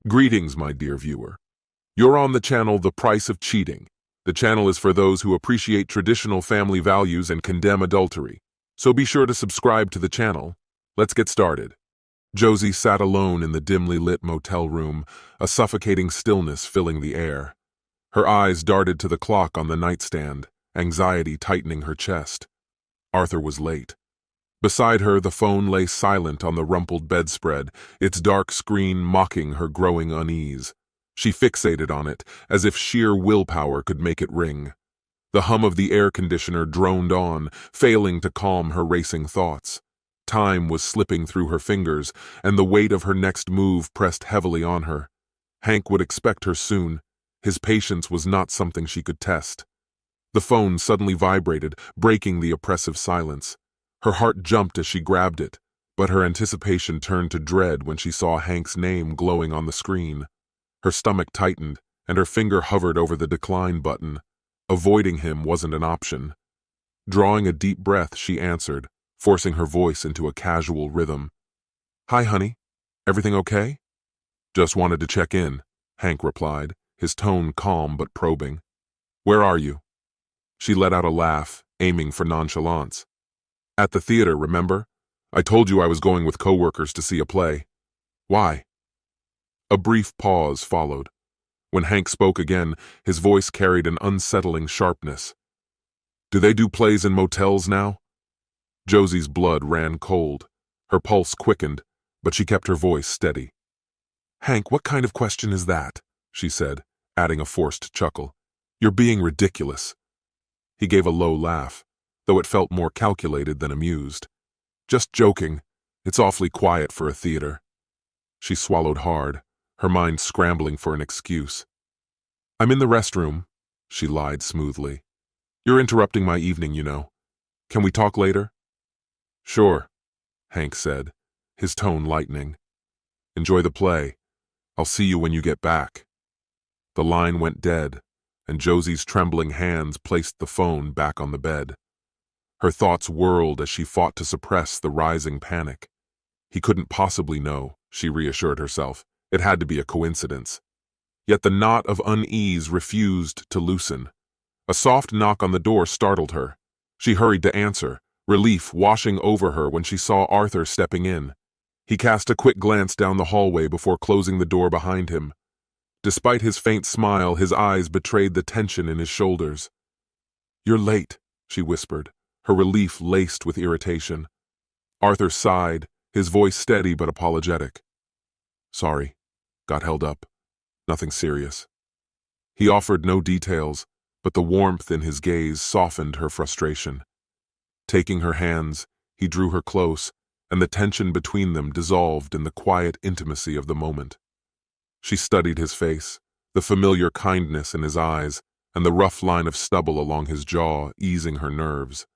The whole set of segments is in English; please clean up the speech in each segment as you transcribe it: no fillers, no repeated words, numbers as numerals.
Greetings, my dear viewer. You're on the channel The Price of Cheating. The channel is for those who appreciate traditional family values and condemn adultery. So be sure to subscribe to the channel. Let's get started. Josie sat alone in the dimly lit motel room, a suffocating stillness filling the air. Her eyes darted to the clock on the nightstand, anxiety tightening her chest. Arthur was late. Beside her, the phone lay silent on the rumpled bedspread, its dark screen mocking her growing unease. She fixated on it, as if sheer willpower could make it ring. The hum of the air conditioner droned on, failing to calm her racing thoughts. Time was slipping through her fingers, and the weight of her next move pressed heavily on her. Hank would expect her soon. His patience was not something she could test. The phone suddenly vibrated, breaking the oppressive silence. Her heart jumped as she grabbed it, but her anticipation turned to dread when she saw Hank's name glowing on the screen. Her stomach tightened, and her finger hovered over the decline button. Avoiding him wasn't an option. Drawing a deep breath, she answered, forcing her voice into a casual rhythm. "Hi, honey. Everything okay?" "Just wanted to check in," Hank replied, his tone calm but probing. "Where are you?" She let out a laugh, aiming for nonchalance. "At the theater, remember? I told you I was going with coworkers to see a play." "Why?" A brief pause followed. When Hank spoke again, his voice carried an unsettling sharpness. "Do they do plays in motels now?" Josie's blood ran cold. Her pulse quickened, but she kept her voice steady. "Hank, what kind of question is that?" she said, adding a forced chuckle. "You're being ridiculous." He gave a low laugh, though it felt more calculated than amused. "Just joking. It's awfully quiet for a theater." She swallowed hard, her mind scrambling for an excuse. "I'm in the restroom," she lied smoothly. "You're interrupting my evening, you know. Can we talk later?" "Sure," Hank said, his tone lightening. "Enjoy the play. I'll see you when you get back." The line went dead, and Josie's trembling hands placed the phone back on the bed. Her thoughts whirled as she fought to suppress the rising panic. He couldn't possibly know, she reassured herself. It had to be a coincidence. Yet the knot of unease refused to loosen. A soft knock on the door startled her. She hurried to answer, relief washing over her when she saw Arthur stepping in. He cast a quick glance down the hallway before closing the door behind him. Despite his faint smile, his eyes betrayed the tension in his shoulders. "You're late," she whispered, her relief laced with irritation. Arthur sighed, his voice steady but apologetic. "Sorry. Got held up. Nothing serious." He offered no details, but the warmth in his gaze softened her frustration. Taking her hands, he drew her close, and the tension between them dissolved in the quiet intimacy of the moment. She studied his face, the familiar kindness in his eyes, and the rough line of stubble along his jaw, easing her nerves.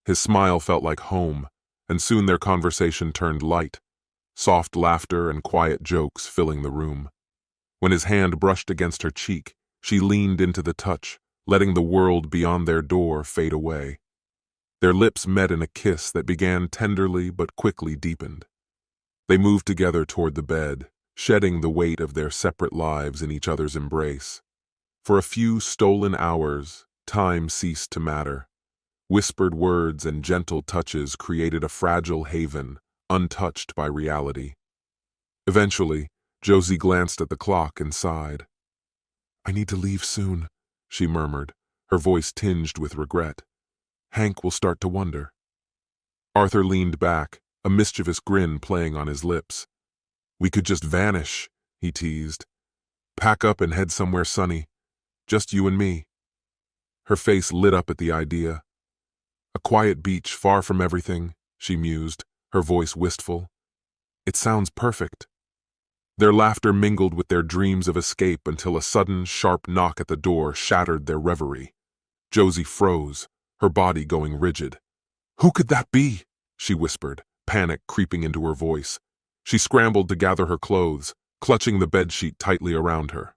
His smile felt like home, and soon their conversation turned light, soft laughter and quiet jokes filling the room. When his hand brushed against her cheek, she leaned into the touch, letting the world beyond their door fade away. Their lips met in a kiss that began tenderly but quickly deepened. They moved together toward the bed, shedding the weight of their separate lives in each other's embrace. For a few stolen hours, time ceased to matter. Whispered words and gentle touches created a fragile haven, untouched by reality. Eventually, Josie glanced at the clock and sighed. "I need to leave soon," she murmured, her voice tinged with regret. "Hank will start to wonder." Arthur leaned back, a mischievous grin playing on his lips. "We could just vanish," he teased. "Pack up and head somewhere sunny. Just you and me." Her face lit up at the idea. "A quiet beach far from everything," she mused, her voice wistful. "It sounds perfect." Their laughter mingled with their dreams of escape until a sudden, sharp knock at the door shattered their reverie. Josie froze, her body going rigid. "Who could that be?" she whispered, panic creeping into her voice. She scrambled to gather her clothes, clutching the bedsheet tightly around her.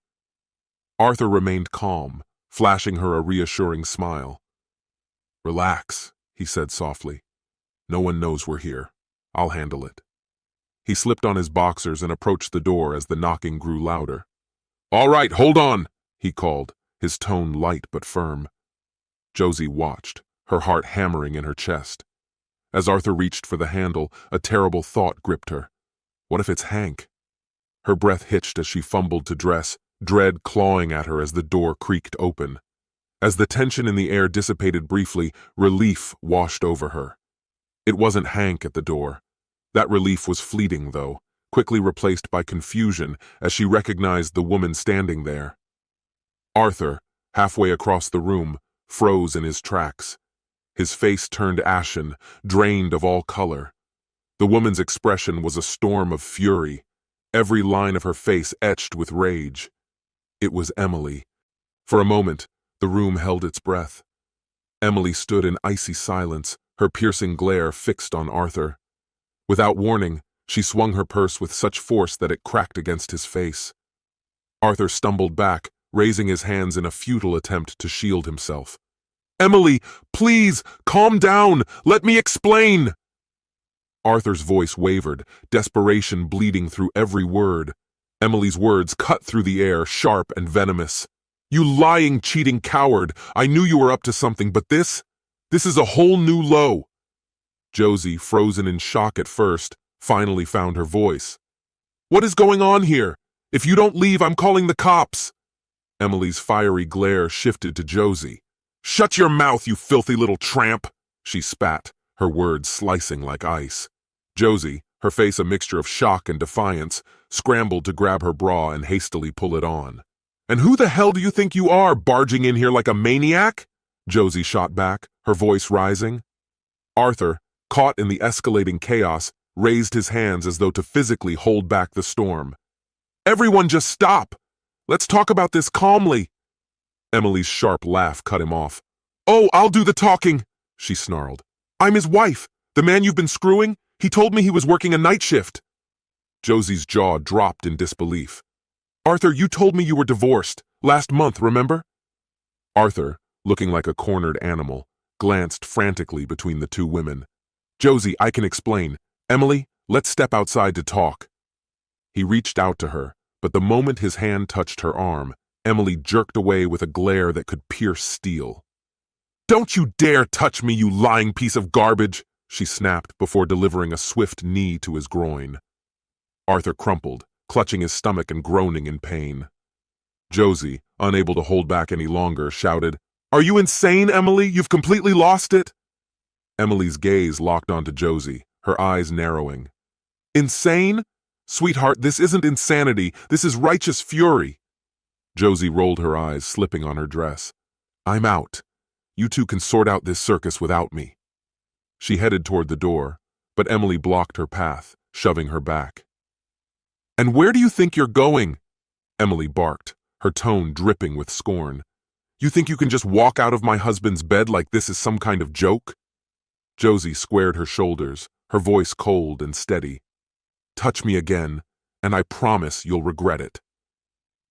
Arthur remained calm, flashing her a reassuring smile. "Relax," he said softly. "No one knows we're here. I'll handle it." He slipped on his boxers and approached the door as the knocking grew louder. "All right, hold on," he called, his tone light but firm. Josie watched, her heart hammering in her chest. As Arthur reached for the handle, a terrible thought gripped her. What if it's Hank? Her breath hitched as she fumbled to dress, dread clawing at her as the door creaked open. As the tension in the air dissipated briefly, relief washed over her. It wasn't Hank at the door. That relief was fleeting, though, quickly replaced by confusion as she recognized the woman standing there. Arthur, halfway across the room, froze in his tracks. His face turned ashen, drained of all color. The woman's expression was a storm of fury, every line of her face etched with rage. It was Emily. For a moment, the room held its breath. Emily stood in icy silence, her piercing glare fixed on Arthur. Without warning, she swung her purse with such force that it cracked against his face. Arthur stumbled back, raising his hands in a futile attempt to shield himself. "Emily, please, calm down! Let me explain!" Arthur's voice wavered, desperation bleeding through every word. Emily's words cut through the air, sharp and venomous. "You lying, cheating coward! I knew you were up to something, but this is a whole new low." Josie, frozen in shock at first, finally found her voice. "What is going on here? If you don't leave, I'm calling the cops." Emily's fiery glare shifted to Josie. "Shut your mouth, you filthy little tramp!" she spat, her words slicing like ice. Josie, her face a mixture of shock and defiance, scrambled to grab her bra and hastily pull it on. "And who the hell do you think you are, barging in here like a maniac?" Josie shot back, her voice rising. Arthur, caught in the escalating chaos, raised his hands as though to physically hold back the storm. "Everyone just stop! Let's talk about this calmly." Emily's sharp laugh cut him off. "Oh, I'll do the talking," she snarled. "I'm his wife. The man you've been screwing, he told me he was working a night shift." Josie's jaw dropped in disbelief. "Arthur, you told me you were divorced. Last month, remember?" Arthur, looking like a cornered animal, glanced frantically between the two women. "Josie, I can explain. Emily, let's step outside to talk." He reached out to her, but the moment his hand touched her arm, Emily jerked away with a glare that could pierce steel. "Don't you dare touch me, you lying piece of garbage!" she snapped before delivering a swift knee to his groin. Arthur crumpled, clutching his stomach and groaning in pain. Josie, unable to hold back any longer, shouted, "Are you insane, Emily? You've completely lost it!" Emily's gaze locked onto Josie, her eyes narrowing. "Insane? Sweetheart, this isn't insanity. This is righteous fury." Josie rolled her eyes, slipping on her dress. "I'm out. You two can sort out this circus without me." She headed toward the door, but Emily blocked her path, shoving her back. "And where do you think you're going?" Emily barked, her tone dripping with scorn. "You think you can just walk out of my husband's bed like this is some kind of joke?" Josie squared her shoulders, her voice cold and steady. "Touch me again, and I promise you'll regret it."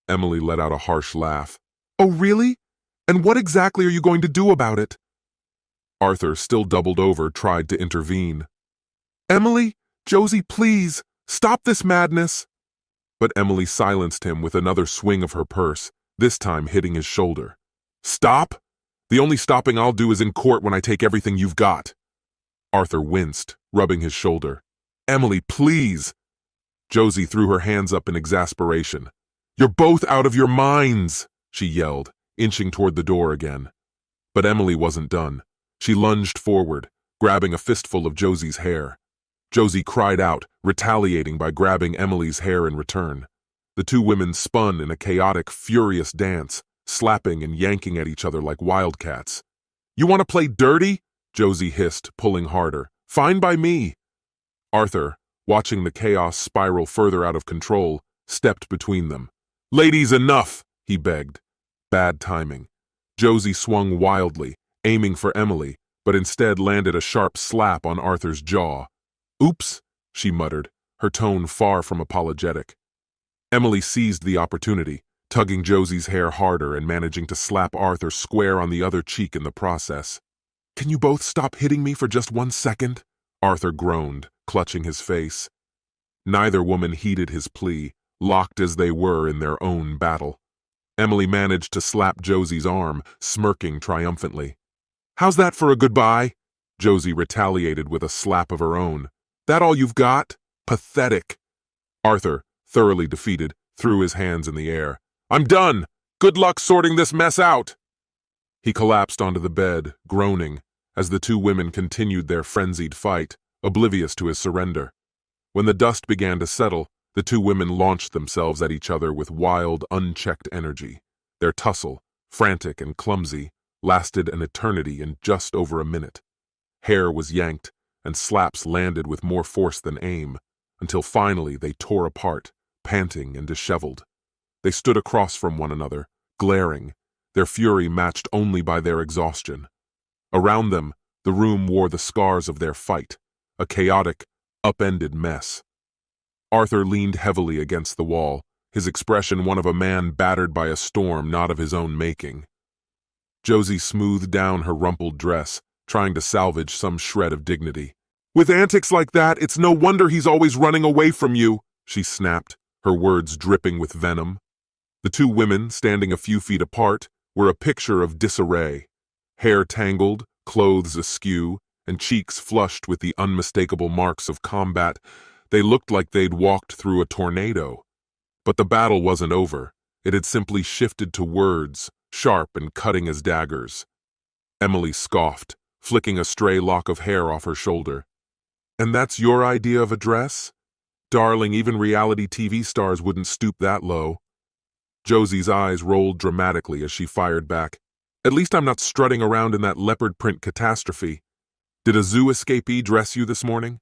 Emily let out a harsh laugh. "Oh, really? And what exactly are you going to do about it?" Arthur, still doubled over, tried to intervene. "Emily, Josie, please, stop this madness." But Emily silenced him with another swing of her purse, this time hitting his shoulder. "Stop? The only stopping I'll do is in court when I take everything you've got." Arthur winced, rubbing his shoulder. "Emily, please." Josie threw her hands up in exasperation. "You're both out of your minds," she yelled, inching toward the door again. But Emily wasn't done. She lunged forward, grabbing a fistful of Josie's hair. Josie cried out, retaliating by grabbing Emily's hair in return. The two women spun in a chaotic, furious dance, slapping and yanking at each other like wildcats. "You want to play dirty?" Josie hissed, pulling harder. "Fine by me." Arthur, watching the chaos spiral further out of control, stepped between them. "Ladies, enough!" he begged. Bad timing. Josie swung wildly, aiming for Emily, but instead landed a sharp slap on Arthur's jaw. "Oops," she muttered, her tone far from apologetic. Emily seized the opportunity, tugging Josie's hair harder and managing to slap Arthur square on the other cheek in the process. "Can you both stop hitting me for just 1 second?" Arthur groaned, clutching his face. Neither woman heeded his plea, locked as they were in their own battle. Emily managed to slap Josie's arm, smirking triumphantly. "How's that for a goodbye?" Josie retaliated with a slap of her own. "That all you've got? Pathetic." Arthur, thoroughly defeated, threw his hands in the air. "I'm done! Good luck sorting this mess out!" He collapsed onto the bed, groaning, as the two women continued their frenzied fight, oblivious to his surrender. When the dust began to settle, the two women launched themselves at each other with wild, unchecked energy. Their tussle, frantic and clumsy, lasted an eternity in just over a minute. Hair was yanked, and slaps landed with more force than aim, until finally they tore apart, panting and disheveled. They stood across from one another, glaring, their fury matched only by their exhaustion. Around them, the room wore the scars of their fight, a chaotic, upended mess. Arthur leaned heavily against the wall, his expression one of a man battered by a storm not of his own making. Josie smoothed down her rumpled dress, trying to salvage some shred of dignity. "With antics like that, it's no wonder he's always running away from you," she snapped, her words dripping with venom. The two women, standing a few feet apart, were a picture of disarray. Hair tangled, clothes askew, and cheeks flushed with the unmistakable marks of combat, they looked like they'd walked through a tornado. But the battle wasn't over. It had simply shifted to words, sharp and cutting as daggers. Emily scoffed, flicking a stray lock of hair off her shoulder. "And that's your idea of a dress? Darling, even reality TV stars wouldn't stoop that low." Josie's eyes rolled dramatically as she fired back. "At least I'm not strutting around in that leopard print catastrophe. Did a zoo escapee dress you this morning?"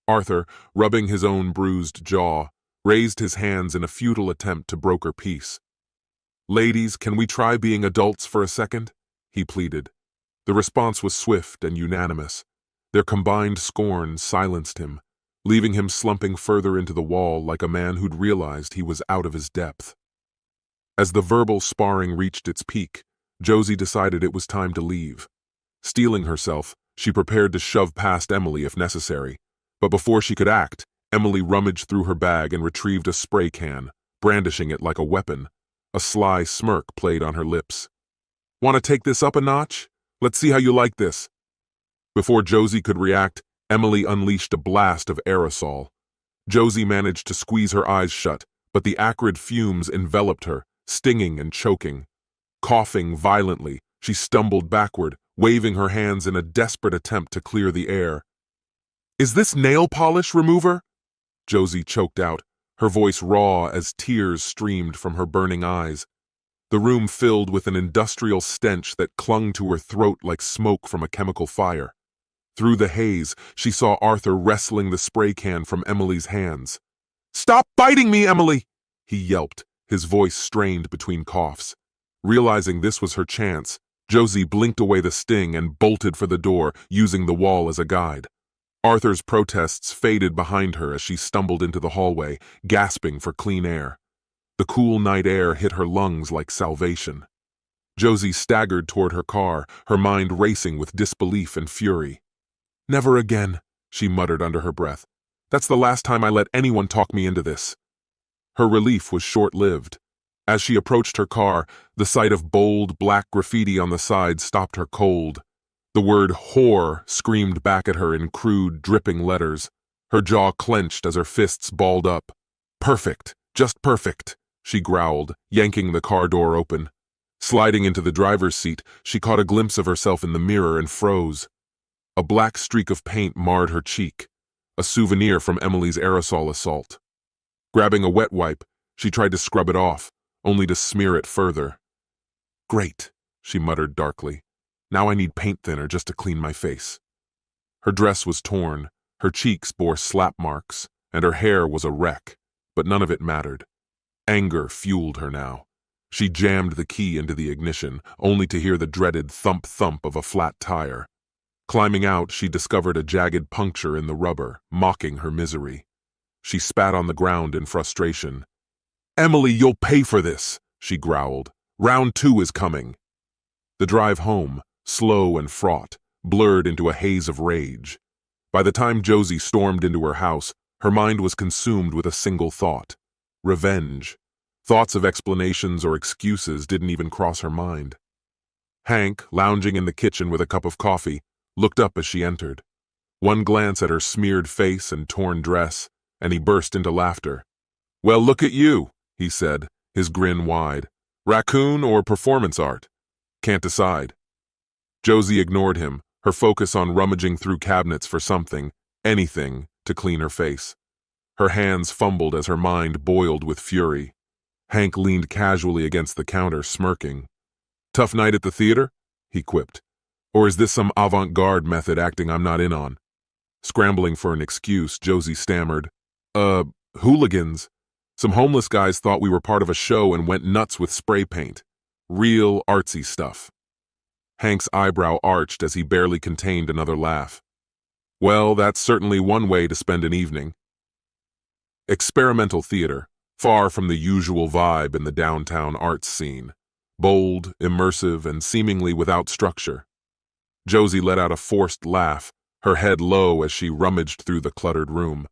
Arthur, rubbing his own bruised jaw, raised his hands in a futile attempt to broker peace. "Ladies, can we try being adults for a second?" he pleaded. The response was swift and unanimous. Their combined scorn silenced him, leaving him slumping further into the wall like a man who'd realized he was out of his depth. As the verbal sparring reached its peak, Josie decided it was time to leave. Steeling herself, she prepared to shove past Emily if necessary. But before she could act, Emily rummaged through her bag and retrieved a spray can, brandishing it like a weapon. A sly smirk played on her lips. "Want to take this up a notch? Let's see how you like this." Before Josie could react, Emily unleashed a blast of aerosol. Josie managed to squeeze her eyes shut, but the acrid fumes enveloped her, stinging and choking. Coughing violently, she stumbled backward, waving her hands in a desperate attempt to clear the air. "Is this nail polish remover?" Josie choked out, her voice raw as tears streamed from her burning eyes. The room filled with an industrial stench that clung to her throat like smoke from a chemical fire. Through the haze, she saw Arthur wrestling the spray can from Emily's hands. "Stop biting me, Emily!" he yelped, his voice strained between coughs. Realizing this was her chance, Josie blinked away the sting and bolted for the door, using the wall as a guide. Arthur's protests faded behind her as she stumbled into the hallway, gasping for clean air. The cool night air hit her lungs like salvation. Josie staggered toward her car, her mind racing with disbelief and fury. "Never again," she muttered under her breath. "That's the last time I let anyone talk me into this." Her relief was short-lived. As she approached her car, the sight of bold, black graffiti on the side stopped her cold. The word whore screamed back at her in crude, dripping letters. Her jaw clenched as her fists balled up. "Perfect, just perfect," she growled, yanking the car door open. Sliding into the driver's seat, she caught a glimpse of herself in the mirror and froze. A black streak of paint marred her cheek, a souvenir from Emily's aerosol assault. Grabbing a wet wipe, she tried to scrub it off, only to smear it further. "Great," she muttered darkly. "Now I need paint thinner just to clean my face." Her dress was torn, her cheeks bore slap marks, and her hair was a wreck, but none of it mattered. Anger fueled her now. She jammed the key into the ignition, only to hear the dreaded thump-thump of a flat tire. Climbing out, she discovered a jagged puncture in the rubber, mocking her misery. She spat on the ground in frustration. "Emily, you'll pay for this," she growled. "Round 2 is coming." The drive home, slow and fraught, blurred into a haze of rage. By the time Josie stormed into her house, Her mind was consumed with a single thought: revenge. Thoughts of explanations or excuses didn't even cross her mind. Hank, lounging in the kitchen with a cup of coffee, looked up as she entered. One glance at her smeared face and torn dress, and he burst into laughter. "Well, look at you," he said, his grin wide. "Raccoon or performance art? Can't decide." Josie ignored him, her focus on rummaging through cabinets for something, anything, to clean her face. Her hands fumbled as her mind boiled with fury. Hank leaned casually against the counter, smirking. "Tough night at the theater?" he quipped. "Or is this some avant-garde method acting I'm not in on?" Scrambling for an excuse, Josie stammered, Hooligans. Some homeless guys thought we were part of a show and went nuts with spray paint. Real artsy stuff." Hank's eyebrow arched as he barely contained another laugh. "Well, that's certainly one way to spend an evening." Experimental theater, far from the usual vibe in the downtown arts scene. Bold, immersive, and seemingly without structure. Josie let out a forced laugh, her head low as she rummaged through the cluttered room.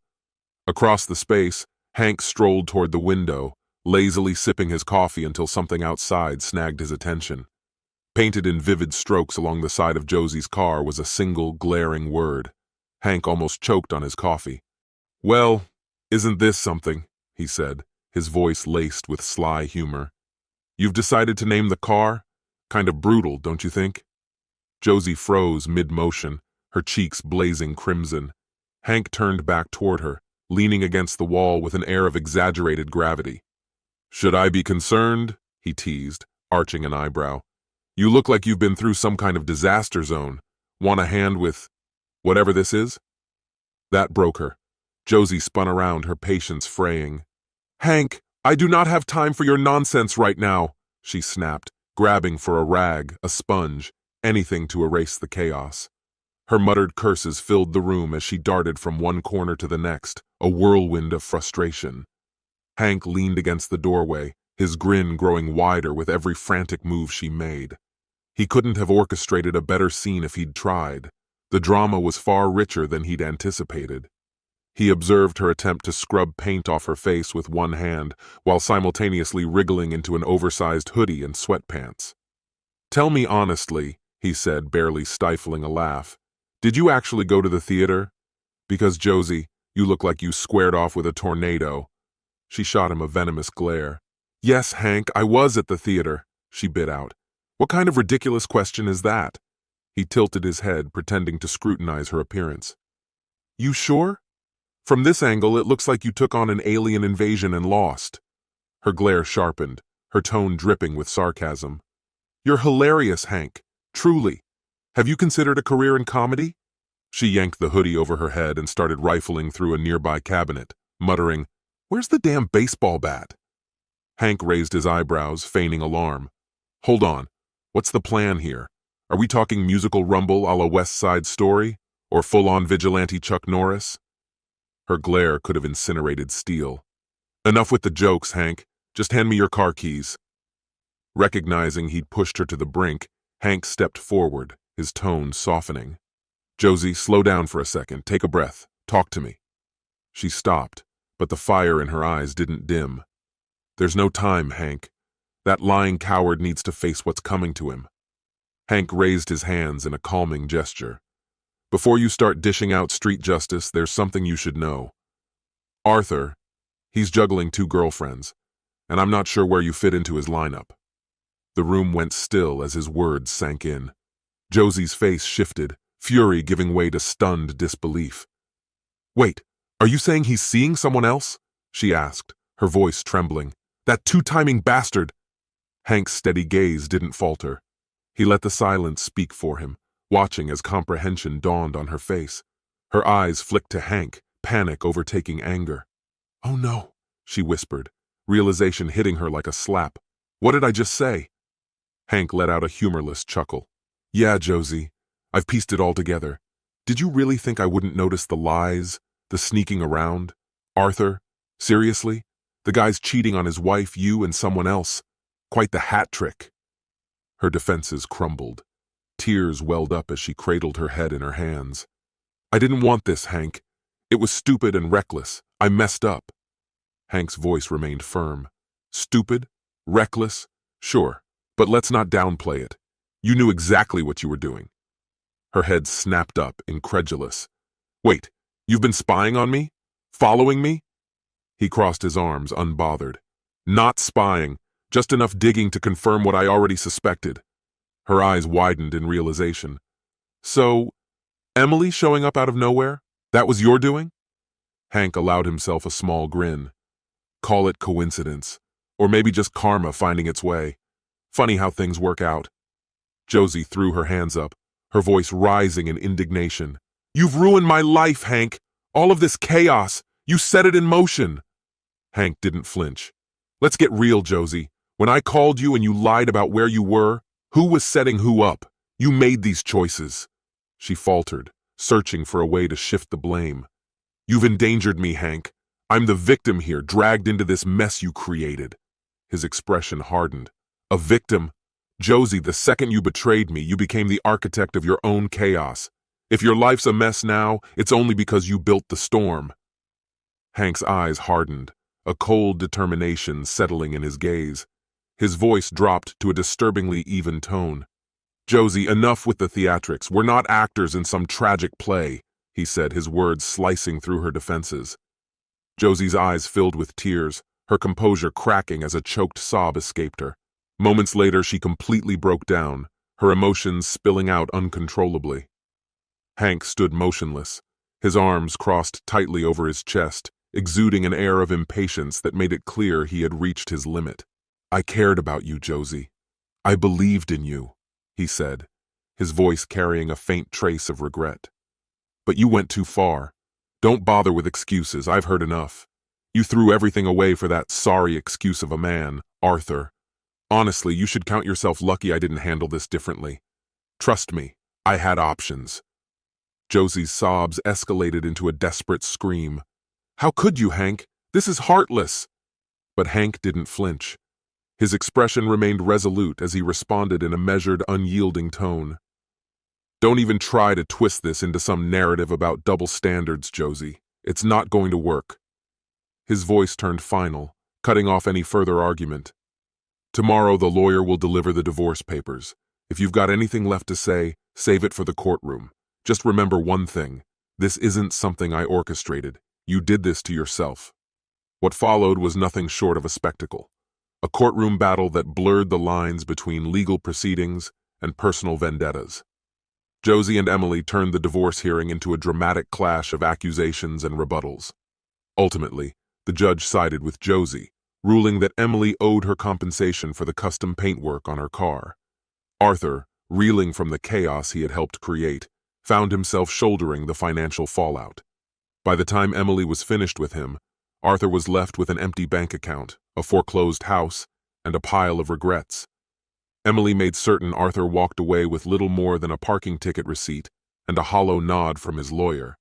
Across the space, Hank strolled toward the window, lazily sipping his coffee until something outside snagged his attention. Painted in vivid strokes along the side of Josie's car was a single, glaring word. Hank almost choked on his coffee. "Well, isn't this something?" he said, his voice laced with sly humor. "You've decided to name the car? Kind of brutal, don't you think?" Josie froze mid-motion, her cheeks blazing crimson. Hank turned back toward her, leaning against the wall with an air of exaggerated gravity. "Should I be concerned?" he teased, arching an eyebrow. "You look like you've been through some kind of disaster zone. Want a hand with whatever this is?" That broke her. Josie spun around, her patience fraying. "Hank, I do not have time for your nonsense right now," she snapped, grabbing for a rag, a sponge, anything to erase the chaos. Her muttered curses filled the room as she darted from one corner to the next, a whirlwind of frustration. Hank leaned against the doorway, his grin growing wider with every frantic move she made. He couldn't have orchestrated a better scene if he'd tried. The drama was far richer than he'd anticipated. He observed her attempt to scrub paint off her face with one hand, while simultaneously wriggling into an oversized hoodie and sweatpants. "Tell me honestly," he said, barely stifling a laugh, "did you actually go to the theater? Because, Josie, you look like you squared off with a tornado." She shot him a venomous glare. "Yes, Hank, I was at the theater," she bit out. "What kind of ridiculous question is that?" He tilted his head, pretending to scrutinize her appearance. "You sure? From this angle, it looks like you took on an alien invasion and lost." Her glare sharpened, her tone dripping with sarcasm. "You're hilarious, Hank. Truly. Have you considered a career in comedy?" She yanked the hoodie over her head and started rifling through a nearby cabinet, muttering, "Where's the damn baseball bat?" Hank raised his eyebrows, feigning alarm. "Hold on. What's the plan here? Are we talking musical rumble a la West Side Story? Or full-on vigilante Chuck Norris?" Her glare could have incinerated steel. "Enough with the jokes, Hank. Just hand me your car keys." Recognizing he'd pushed her to the brink, Hank stepped forward, his tone softening. "Josie, slow down for a second. Take a breath. Talk to me." She stopped, but the fire in her eyes didn't dim. "There's no time, Hank. That lying coward needs to face what's coming to him." Hank raised his hands in a calming gesture. "Before you start dishing out street justice, there's something you should know. Arthur, he's juggling 2 girlfriends, and I'm not sure where you fit into his lineup." The room went still as his words sank in. Josie's face shifted, fury giving way to stunned disbelief. "Wait, are you saying he's seeing someone else?" she asked, her voice trembling. "That two-timing bastard!" Hank's steady gaze didn't falter. He let the silence speak for him, watching as comprehension dawned on her face. Her eyes flicked to Hank, panic overtaking anger. "Oh no," she whispered, realization hitting her like a slap. "What did I just say?" Hank let out a humorless chuckle. "Yeah, Josie, I've pieced it all together. Did you really think I wouldn't notice the lies, the sneaking around? Arthur? Seriously? The guy's cheating on his wife, you, and someone else. Quite the hat trick." Her defenses crumbled. Tears welled up as she cradled her head in her hands. "I didn't want this, Hank. It was stupid and reckless. I messed up. Hank's voice remained firm. Stupid? Reckless? Sure, but let's not downplay it. You knew exactly what you were doing. Her head snapped up, incredulous. Wait, you've been spying on me? Following me? He crossed his arms, unbothered. Not spying, just enough digging to confirm what I already suspected. Her eyes widened in realization. So, Emily showing up out of nowhere? That was your doing? Hank allowed himself a small grin. Call it coincidence, or maybe just karma finding its way. Funny how things work out. Josie threw her hands up, her voice rising in indignation. You've ruined my life, Hank! All of this chaos! You set it in motion! Hank didn't flinch. Let's get real, Josie. When I called you and you lied about where you were, who was setting who up? You made these choices. She faltered, searching for a way to shift the blame. You've endangered me, Hank. I'm the victim here, dragged into this mess you created. His expression hardened. A victim? Josie, the second you betrayed me, you became the architect of your own chaos. If your life's a mess now, it's only because you built the storm. Hank's eyes hardened, a cold determination settling in his gaze. His voice dropped to a disturbingly even tone. Josie, enough with the theatrics. We're not actors in some tragic play, he said, his words slicing through her defenses. Josie's eyes filled with tears, her composure cracking as a choked sob escaped her. Moments later, she completely broke down, her emotions spilling out uncontrollably. Hank stood motionless, his arms crossed tightly over his chest, exuding an air of impatience that made it clear he had reached his limit. I cared about you, Josie. I believed in you, he said, his voice carrying a faint trace of regret. But you went too far. Don't bother with excuses, I've heard enough. You threw everything away for that sorry excuse of a man, Arthur. Honestly, you should count yourself lucky I didn't handle this differently. Trust me, I had options. Josie's sobs escalated into a desperate scream. How could you, Hank? This is heartless. But Hank didn't flinch. His expression remained resolute as he responded in a measured, unyielding tone. Don't even try to twist this into some narrative about double standards, Josie. It's not going to work. His voice turned final, cutting off any further argument. Tomorrow the lawyer will deliver the divorce papers. If you've got anything left to say, save it for the courtroom. Just remember one thing. This isn't something I orchestrated. You did this to yourself. What followed was nothing short of a spectacle. A courtroom battle that blurred the lines between legal proceedings and personal vendettas. Josie and Emily turned the divorce hearing into a dramatic clash of accusations and rebuttals. Ultimately, the judge sided with Josie, ruling that Emily owed her compensation for the custom paintwork on her car. Arthur, reeling from the chaos he had helped create, found himself shouldering the financial fallout. By the time Emily was finished with him, Arthur was left with an empty bank account, a foreclosed house, and a pile of regrets. Emily made certain Arthur walked away with little more than a parking ticket receipt and a hollow nod from his lawyer.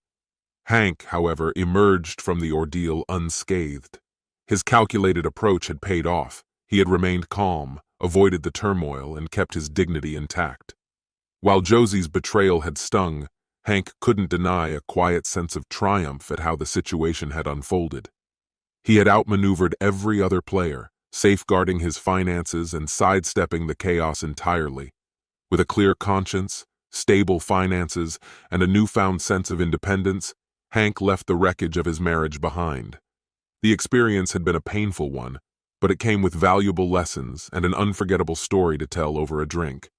Hank, however, emerged from the ordeal unscathed. His calculated approach had paid off. He had remained calm, avoided the turmoil, and kept his dignity intact. While Josie's betrayal had stung, Hank couldn't deny a quiet sense of triumph at how the situation had unfolded. He had outmaneuvered every other player, safeguarding his finances and sidestepping the chaos entirely. With a clear conscience, stable finances, and a newfound sense of independence, Hank left the wreckage of his marriage behind. The experience had been a painful one, but it came with valuable lessons and an unforgettable story to tell over a drink.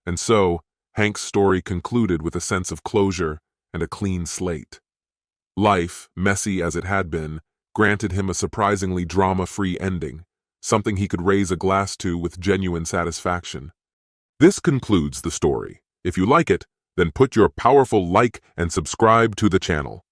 And so, Hank's story concluded with a sense of closure and a clean slate. Life, messy as it had been, granted him a surprisingly drama-free ending, something he could raise a glass to with genuine satisfaction. This concludes the story. If you like it, then put your powerful like and subscribe to the channel.